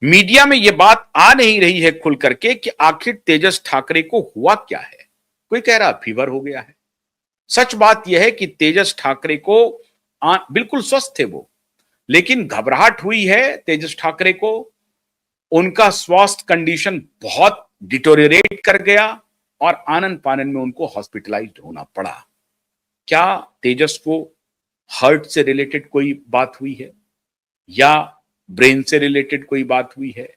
Media में यह बात आ नहीं रही है खुल करके कि आखिर तेजस ठाकरे को हुआ क्या है। कोई कह रहा फीवर हो गया है। सच बात यह है कि तेजस ठाकरे को बिल्कुल स्वस्थ थे वो, लेकिन घबराहट हुई है तेजस ठाकरे को। उनका स्वास्थ्य कंडीशन बहुत डिटोरिएट कर गया और आनन फानन में उनको हॉस्पिटलाइज्ड होना पड़ा। क्या तेजस को हार्ट से रिलेटेड कोई बात हुई है या ब्रेन से रिलेटेड कोई बात हुई है?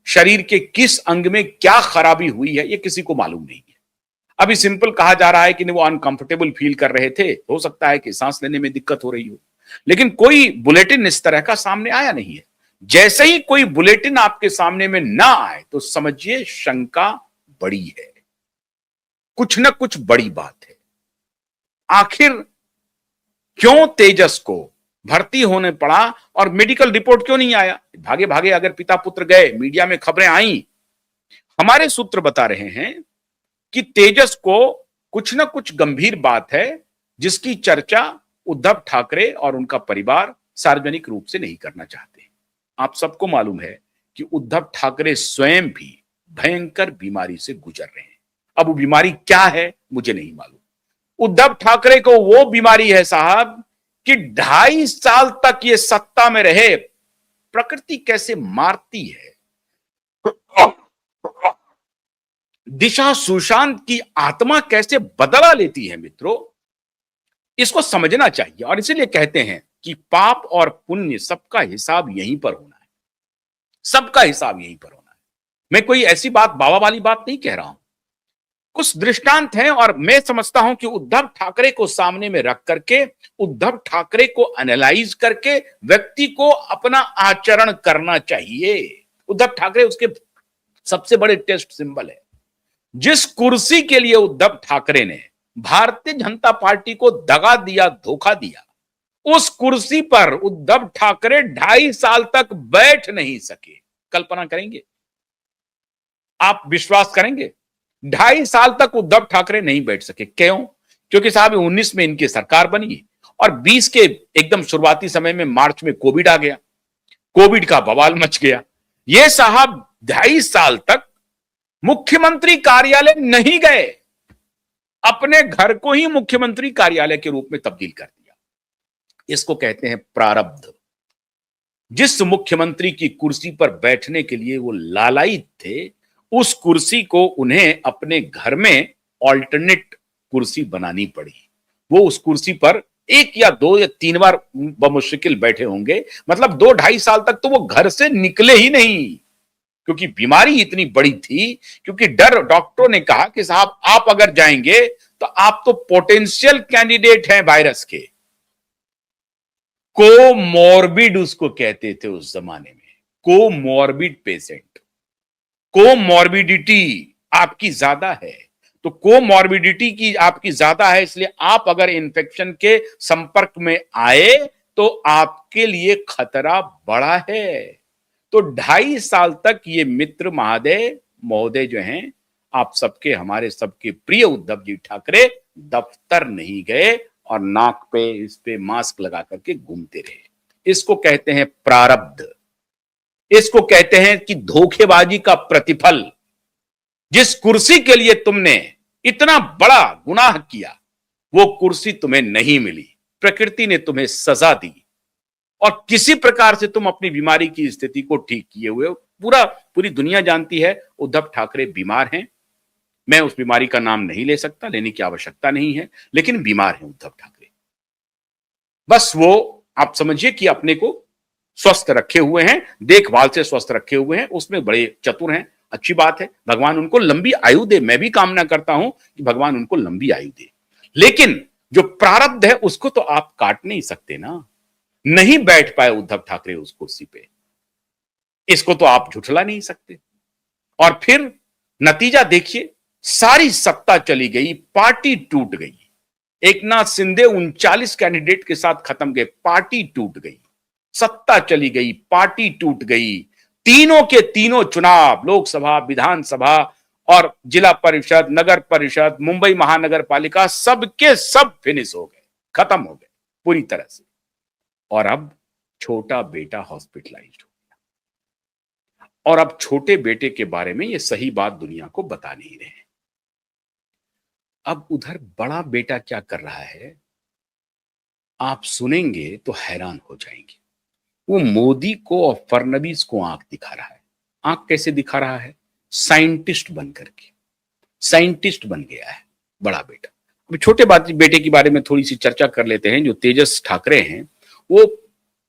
शरीर के किस अंग में क्या खराबी हुई है, यह किसी को मालूम नहीं है। अभी सिंपल कहा जा रहा है कि वो अनकंफर्टेबल फील कर रहे थे, हो सकता है कि सांस लेने में दिक्कत हो रही हो, लेकिन कोई बुलेटिन इस तरह का सामने आया नहीं है। जैसे ही कोई बुलेटिन आपके सामने में ना आए तो समझिए शंका बड़ी है, कुछ ना कुछ बड़ी बात है। आखिर क्यों तेजस को भर्ती होने पड़ा और मेडिकल रिपोर्ट क्यों नहीं आया? भागे भागे अगर पिता पुत्र गए, मीडिया में खबरें आई, हमारे सूत्र बता रहे हैं कि तेजस को कुछ ना कुछ गंभीर बात है जिसकी चर्चा उद्धव ठाकरे और उनका परिवार सार्वजनिक रूप से नहीं करना चाहते। आप सबको मालूम है कि उद्धव ठाकरे स्वयं भी भयंकर बीमारी से गुजर रहे हैं। अब वो बीमारी क्या है मुझे नहीं मालूम। उद्धव ठाकरे को वो बीमारी है साहब कि 2.5 साल तक ये सत्ता में रहे। प्रकृति कैसे मारती है, दिशा सुशांत की आत्मा कैसे बदला लेती है मित्रों, इसको समझना चाहिए। और इसीलिए कहते हैं कि पाप और पुण्य सबका हिसाब यहीं पर होना है, सबका हिसाब यहीं पर होना है। मैं कोई ऐसी बात बाबा वाली बात नहीं कह रहा हूं, कुछ दृष्टांत हैं और मैं समझता हूं कि उद्धव ठाकरे को सामने में रख करके, उद्धव ठाकरे को एनालाइज करके व्यक्ति को अपना आचरण करना चाहिए। उद्धव ठाकरे उसके सबसे बड़े टेस्ट सिंबल है। जिस कुर्सी के लिए उद्धव ठाकरे ने भारतीय जनता पार्टी को दगा दिया, धोखा दिया, उस कुर्सी पर उद्धव ठाकरे 2.5 साल तक बैठ नहीं सके। कल्पना करेंगे आप, विश्वास करेंगे? 2.5 साल तक उद्धव ठाकरे नहीं बैठ सके। क्यों? क्योंकि साहब 19 में इनकी सरकार बनी और 20 के एकदम शुरुआती समय में मार्च में कोविड आ गया, कोविड का बवाल मच गया। ये साहब 2.5 साल तक मुख्यमंत्री कार्यालय नहीं गए, अपने घर को ही मुख्यमंत्री कार्यालय के रूप में तब्दील कर दिया। इसको कहते हैं प्रारब्ध। जिस मुख्यमंत्री की कुर्सी पर बैठने के लिए वो लालायित थे, उस कुर्सी को उन्हें अपने घर में ऑल्टरनेट कुर्सी बनानी पड़ी। वो उस कुर्सी पर 1 या 2 या 3 बार बमुश्किल बैठे होंगे, मतलब 2-2.5 साल तक तो वो घर से निकले ही नहीं, क्योंकि बीमारी इतनी बड़ी थी। क्योंकि डर, डॉक्टरों ने कहा कि साहब आप अगर जाएंगे तो आप तो पोटेंशियल कैंडिडेट हैं वायरस के। कोमॉर्बिड उसको कहते थे उस जमाने में, कोमॉर्बिड पेशेंट। कोमॉर्बिडिटी आपकी ज्यादा है, तो कोमॉर्बिडिटी की आपकी ज्यादा है, इसलिए आप अगर इन्फेक्शन के संपर्क में आए तो आपके लिए खतरा बड़ा है। तो 2.5 साल तक ये मित्र महादेव महोदय जो हैं, आप सबके, हमारे सबके प्रिय उद्धव जी ठाकरे दफ्तर नहीं गए और नाक पे इस पे मास्क लगा करके घूमते रहे। इसको कहते हैं प्रारब्ध, इसको कहते हैं कि धोखेबाजी का प्रतिफल। जिस कुर्सी के लिए तुमने इतना बड़ा गुनाह किया, वो कुर्सी तुम्हें नहीं मिली, प्रकृति ने तुम्हें सजा दी और किसी प्रकार से तुम अपनी बीमारी की स्थिति को ठीक किए हुए हो। पूरी दुनिया जानती है उद्धव ठाकरे बीमार हैं। मैं उस बीमारी का नाम नहीं ले सकता, लेने की आवश्यकता नहीं है, लेकिन बीमार हैं उद्धव ठाकरे। बस वो आप समझिए कि अपने को स्वस्थ रखे हुए हैं, देखभाल से स्वस्थ रखे हुए हैं, उसमें बड़े चतुर हैं। अच्छी बात है, भगवान उनको लंबी आयु दे। मैं भी कामना करता हूं कि भगवान उनको लंबी आयु दे, लेकिन जो प्रारब्ध है उसको तो आप काट नहीं सकते ना। नहीं बैठ पाए उद्धव ठाकरे उस कुर्सी पे, इसको तो आप झुठला नहीं सकते। और फिर नतीजा देखिए, सारी सत्ता चली गई, पार्टी टूट गई। एकनाथ शिंदे 39 कैंडिडेट के साथ खत्म गए, पार्टी टूट गई, सत्ता चली गई, पार्टी टूट गई। तीनों के तीनों चुनाव, लोकसभा, विधानसभा और जिला परिषद, नगर परिषद, मुंबई महानगर पालिका, सबके सब फिनिश हो गए, खत्म हो गए पूरी तरह से। और अब छोटा बेटा हॉस्पिटलाइज्ड हो गया। और अब छोटे बेटे के बारे में ये सही बात दुनिया को बता नहीं रहे हैं। अब उधर बड़ा बेटा क्या कर रहा है, आप सुनेंगे तो हैरान हो जाएंगे। वो मोदी को और फडणवीस को आंख दिखा रहा है। आंख कैसे दिखा रहा है? साइंटिस्ट बन करके। साइंटिस्ट बन गया है बड़ा बेटा। अभी छोटे बेटे के बारे में थोड़ी सी चर्चा कर लेते हैं। जो तेजस ठाकरे हैं वो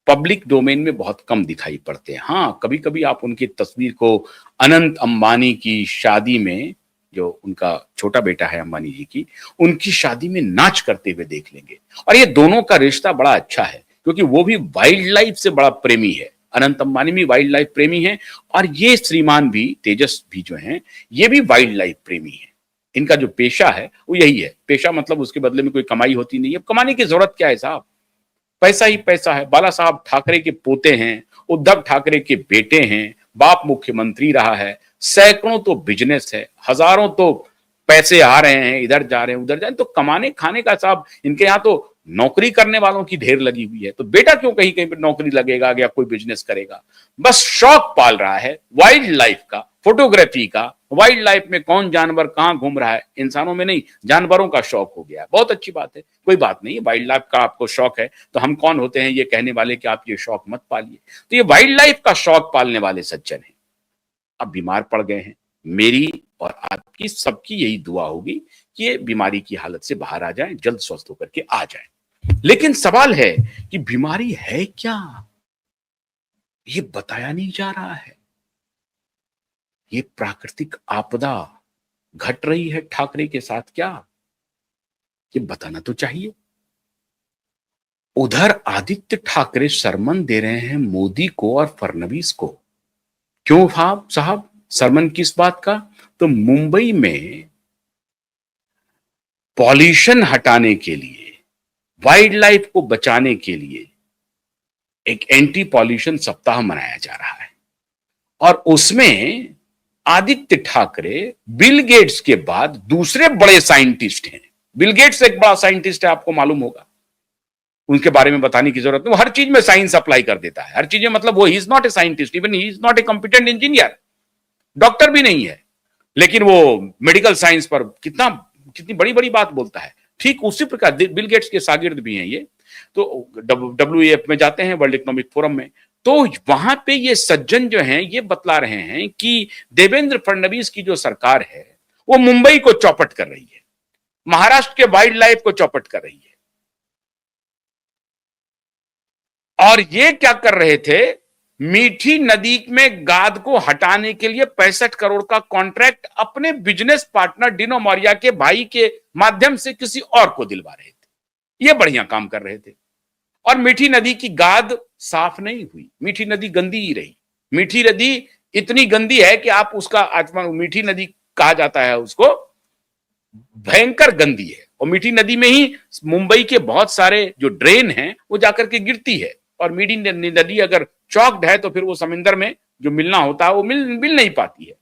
पब्लिक डोमेन में बहुत कम दिखाई पड़ते हैं। हाँ, कभी कभी आप उनकी तस्वीर को अनंत अंबानी की शादी में, जो उनका छोटा बेटा है अंबानी जी की, उनकी शादी में नाच करते हुए देख लेंगे। और ये दोनों का रिश्ता बड़ा अच्छा है क्योंकि वो भी वाइल्ड लाइफ से बड़ा प्रेमी है। अनंत अंबानी भी वाइल्ड लाइफ प्रेमी है और ये श्रीमान भी, तेजस भी जो हैं, ये भी वाइल्ड लाइफ प्रेमी है। इनका जो पेशा है वो यही है। पेशा मतलब उसके बदले में कोई कमाई होती नहीं है। कमाने की जरूरत क्या है साहब, पैसा ही पैसा है। बाला साहब ठाकरे के पोते हैं, उद्धव ठाकरे के बेटे हैं, बाप मुख्यमंत्री रहा है, सैकड़ों तो बिजनेस है, हजारों तो पैसे आ रहे हैं, इधर जा रहे हैं उधर जा रहे हैं। तो कमाने खाने का साहब इनके यहाँ तो नौकरी करने वालों की ढेर लगी हुई है। तो बेटा क्यों कहीं कहीं पर नौकरी लगेगा या कोई बिजनेस करेगा? बस शौक पाल रहा है वाइल्ड लाइफ का, फोटोग्राफी का। वाइल्ड लाइफ में कौन जानवर कहां घूम रहा है, इंसानों में नहीं, जानवरों का शौक हो गया है। बहुत अच्छी बात है, कोई बात नहीं। वाइल्ड लाइफ का आपको शौक है तो हम कौन होते हैं ये कहने वाले कि आप ये शौक मत पालिए। तो ये वाइल्ड लाइफ का शौक पालने वाले सज्जन हैं, अब बीमार पड़ गए हैं। मेरी और आपकी सबकी यही दुआ होगी कि ये बीमारी की हालत से बाहर आ जाएं, जल्द स्वस्थ होकर के आ जाएं। लेकिन सवाल है कि बीमारी है क्या, ये बताया नहीं जा रहा है। ये प्राकृतिक आपदा घट रही है ठाकरे के साथ क्या, ये बताना तो चाहिए। उधर आदित्य ठाकरे सरमन दे रहे हैं मोदी को और फडणवीस को। क्यों साहब सरमन किस बात का? तो मुंबई में पॉल्यूशन हटाने के लिए, वाइल्ड लाइफ को बचाने के लिए एक एंटी पॉल्यूशन सप्ताह मनाया जा रहा है और उसमें आदित्य ठाकरे बिल गेट्स के बाद दूसरे बड़े साइंटिस्ट हैं। बिल गेट्स एक बड़ा साइंटिस्ट है, आपको मालूम होगा, उनके बारे में बताने की जरूरत नहीं। वो हर चीज में साइंस अप्लाई कर देता है, हर चीज में। मतलब वो he is not a scientist, even he is not a competent engineer, doctor भी नहीं है, लेकिन वो मेडिकल साइंस पर कितनी बड़ी बड़ी बात बोलता है। ठीक उसी प्रकार बिल गेट्स के शागिर्द भी हैं ये। तो WEF में जाते हैं, वर्ल्ड इकोनॉमिक फोरम में, तो वहां पे ये सज्जन जो हैं ये बतला रहे हैं कि देवेंद्र फडणवीस की जो सरकार है वो मुंबई को चौपट कर रही है, महाराष्ट्र के वाइल्ड लाइफ को चौपट कर रही है। और ये क्या कर रहे थे, मीठी नदी में गाद को हटाने के लिए 65 करोड़ का कॉन्ट्रैक्ट अपने बिजनेस पार्टनर डिनो मौर्या के भाई के माध्यम से किसी और को दिलवा रहे थे। ये बढ़िया काम कर रहे थे। और मीठी नदी की गाद साफ नहीं हुई, मीठी नदी गंदी ही रही। मीठी नदी इतनी गंदी है कि आप उसका आचमन, मीठी नदी कहा जाता है उसको, भयंकर गंदी है। और मीठी नदी में ही मुंबई के बहुत सारे जो ड्रेन हैं वो जाकर के गिरती है। और मीठी नदी अगर चौक्ड है तो फिर वो समंदर में जो मिलना होता है वो मिल नहीं पाती है।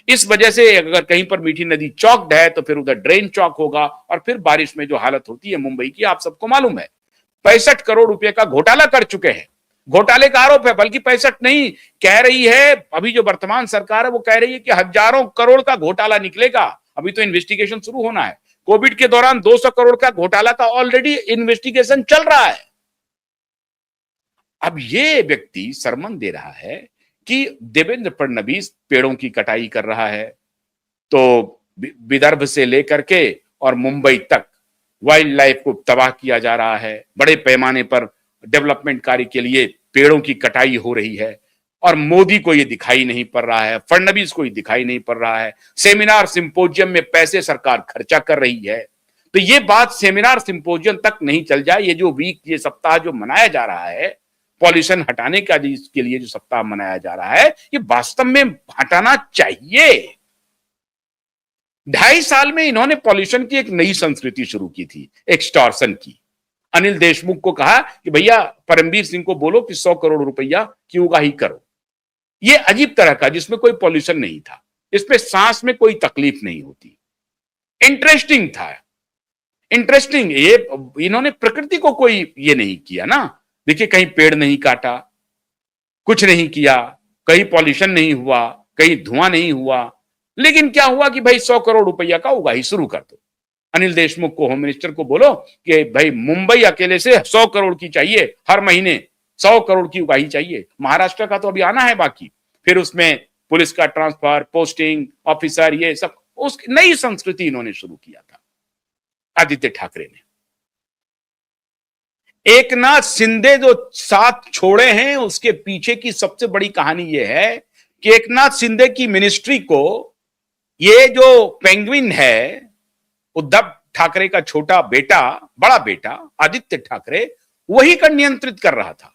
इस वजह से अगर कहीं पर मीठी नदी चौक्ड है तो फिर उधर ड्रेन चौक होगा और फिर बारिश में जो हालत होती है मुंबई की आप सबको मालूम है। 65 करोड़ रुपए का घोटाला कर चुके हैं। घोटाले का आरोप है, बल्कि 65 नहीं कह रही है अभी जो वर्तमान सरकार है, वो कह रही है कि हजारों करोड़ का घोटाला निकलेगा। अभी तो इन्वेस्टिगेशन शुरू होना है। कोविड के दौरान 200 करोड़ का घोटाला का ऑलरेडी इन्वेस्टिगेशन चल रहा है। अब ये व्यक्ति सरमन दे रहा है कि देवेंद्र फडणवीस पेड़ों की कटाई कर रहा है, तो विदर्भ से लेकर के और मुंबई तक वाइल्ड लाइफ को तबाह किया जा रहा है। बड़े पैमाने पर डेवलपमेंट कार्य के लिए पेड़ों की कटाई हो रही है और मोदी को ये दिखाई नहीं पड़ रहा है, फडणवीस को ये दिखाई नहीं पड़ रहा है। सेमिनार सिंपोजियम में पैसे सरकार खर्चा कर रही है। तो ये बात सेमिनार सिंपोजियम तक नहीं चल जाए, ये सप्ताह जो मनाया जा रहा है पॉल्यूशन हटाने का के लिए जो सप्ताह मनाया जा रहा है, ये वास्तव में हटाना चाहिए। 2.5 साल में इन्होंने पॉल्यूशन की एक नई संस्कृति शुरू की थी, एक्सटॉर्शन की। अनिल देशमुख को कहा कि भैया परमवीर सिंह को बोलो कि 100 करोड़ रुपया की उगाही करो। ये अजीब तरह का, जिसमें कोई पॉल्यूशन नहीं था, इसमें सांस में कोई तकलीफ नहीं होती। इंटरेस्टिंग था, इंटरेस्टिंग। ये इन्होंने प्रकृति को कोई ये नहीं किया ना। देखिए कहीं पेड़ नहीं काटा, कुछ नहीं किया, कहीं पॉल्यूशन नहीं हुआ, कहीं धुआं नहीं हुआ, लेकिन क्या हुआ कि भाई 100 करोड़ रुपया का उगाही शुरू कर दो। अनिल देशमुख को, होम मिनिस्टर को बोलो कि भाई मुंबई अकेले से 100 करोड़ की चाहिए, हर महीने 100 करोड़ की उगाही चाहिए। महाराष्ट्र का तो अभी आना है बाकी, फिर उसमें पुलिस का ट्रांसफर, पोस्टिंग, ऑफिसर, ये सब उस नई संस्कृति इन्होंने शुरू किया था आदित्य ठाकरे ने। एकनाथ शिंदे जो साथ छोड़े हैं, उसके पीछे की सबसे बड़ी कहानी यह है कि एकनाथ शिंदे की मिनिस्ट्री को ये जो पेंगुइन है, उद्धव ठाकरे का छोटा बेटा, बड़ा बेटा आदित्य ठाकरे, वही का नियंत्रित कर रहा था।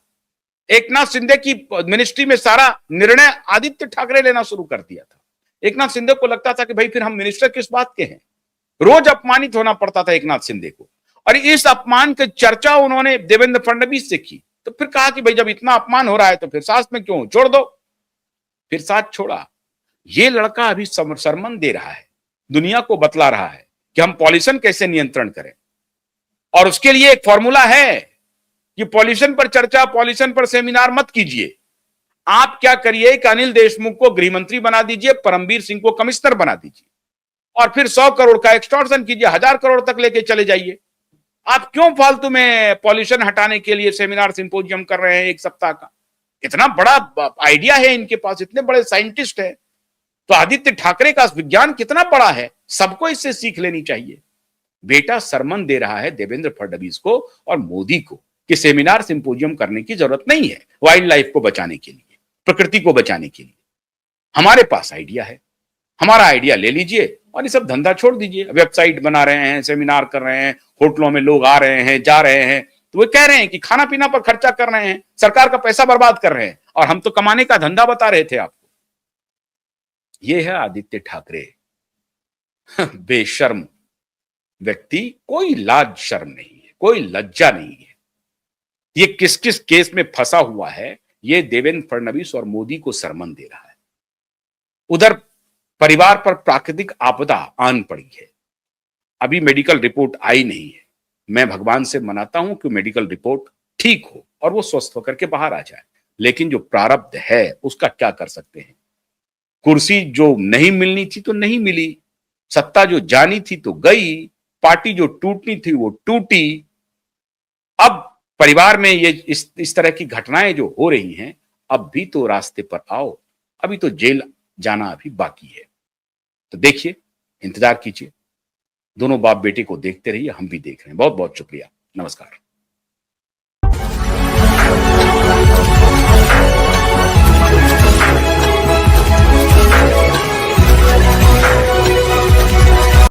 एकनाथ शिंदे की मिनिस्ट्री में सारा निर्णय आदित्य ठाकरे लेना शुरू कर दिया था। एकनाथ शिंदे को लगता था कि भाई फिर हम मिनिस्टर किस बात के हैं। रोज अपमानित होना पड़ता था एकनाथ शिंदे को, और इस अपमान की चर्चा उन्होंने देवेंद्र फडणवीस से की। तो फिर कहा कि भाई जब इतना अपमान हो रहा है तो फिर साथ में क्यों, छोड़ दो। फिर साथ छोड़ा। ये लड़का अभी सरमन दे रहा है, दुनिया को बतला रहा है कि हम पॉल्यूशन कैसे नियंत्रण करें, और उसके लिए एक फॉर्मूला है कि पॉल्यूशन पर चर्चा, पॉल्यूशन पर सेमिनार मत कीजिए। आप क्या करिए कि अनिल देशमुख को गृह मंत्री बना दीजिए, परमबीर सिंह को कमिश्नर बना दीजिए, और फिर 100 करोड़ का एक्सटॉर्शन कीजिए, 1000 करोड़ तक लेके चले जाइए। आप क्यों फालतू में पॉल्यूशन हटाने के लिए सेमिनार सिंपोजियम कर रहे हैं एक सप्ताह का? इतना बड़ा आइडिया है इनके पास, इतने बड़े साइंटिस्ट है। तो आदित्य ठाकरे का विज्ञान कितना बड़ा है, सबको इससे सीख लेनी चाहिए। बेटा सरमन दे रहा है देवेंद्र फडणवीस को और मोदी को कि सेमिनार सिंपोजियम करने की जरूरत नहीं है वाइल्ड लाइफ को बचाने के लिए, प्रकृति को बचाने के लिए। हमारे पास आइडिया है, हमारा आइडिया ले लीजिए और ये सब धंधा छोड़ दीजिए। वेबसाइट बना रहे हैं, सेमिनार कर रहे हैं, होटलों में लोग आ रहे हैं, जा रहे हैं, तो वो कह रहे हैं कि खाना पीना पर खर्चा कर रहे हैं, सरकार का पैसा बर्बाद कर रहे हैं, और हम तो कमाने का धंधा बता रहे थे आपको। ये है आदित्य ठाकरे, बेशर्म व्यक्ति, कोई लाज शर्म नहीं है, कोई लज्जा नहीं है। ये किस किस केस में फंसा हुआ है, ये देवेंद्र फडणवीस और मोदी को सरमन दे रहा है। उधर परिवार पर प्राकृतिक आपदा आन पड़ी है, अभी मेडिकल रिपोर्ट आई नहीं है। मैं भगवान से मनाता हूं कि मेडिकल रिपोर्ट ठीक हो और वो स्वस्थ होकर के बाहर आ जाए, लेकिन जो प्रारब्ध है उसका क्या कर सकते हैं। कुर्सी जो नहीं मिलनी थी तो नहीं मिली, सत्ता जो जानी थी तो गई, पार्टी जो टूटनी थी वो टूटी। अब परिवार में ये इस तरह की घटनाएं जो हो रही हैं, अब भी तो रास्ते पर आओ, अभी तो जेल जाना अभी बाकी है। तो देखिए, इंतजार कीजिए, दोनों बाप बेटे को देखते रहिए, हम भी देख रहे हैं। बहुत बहुत शुक्रिया, नमस्कार।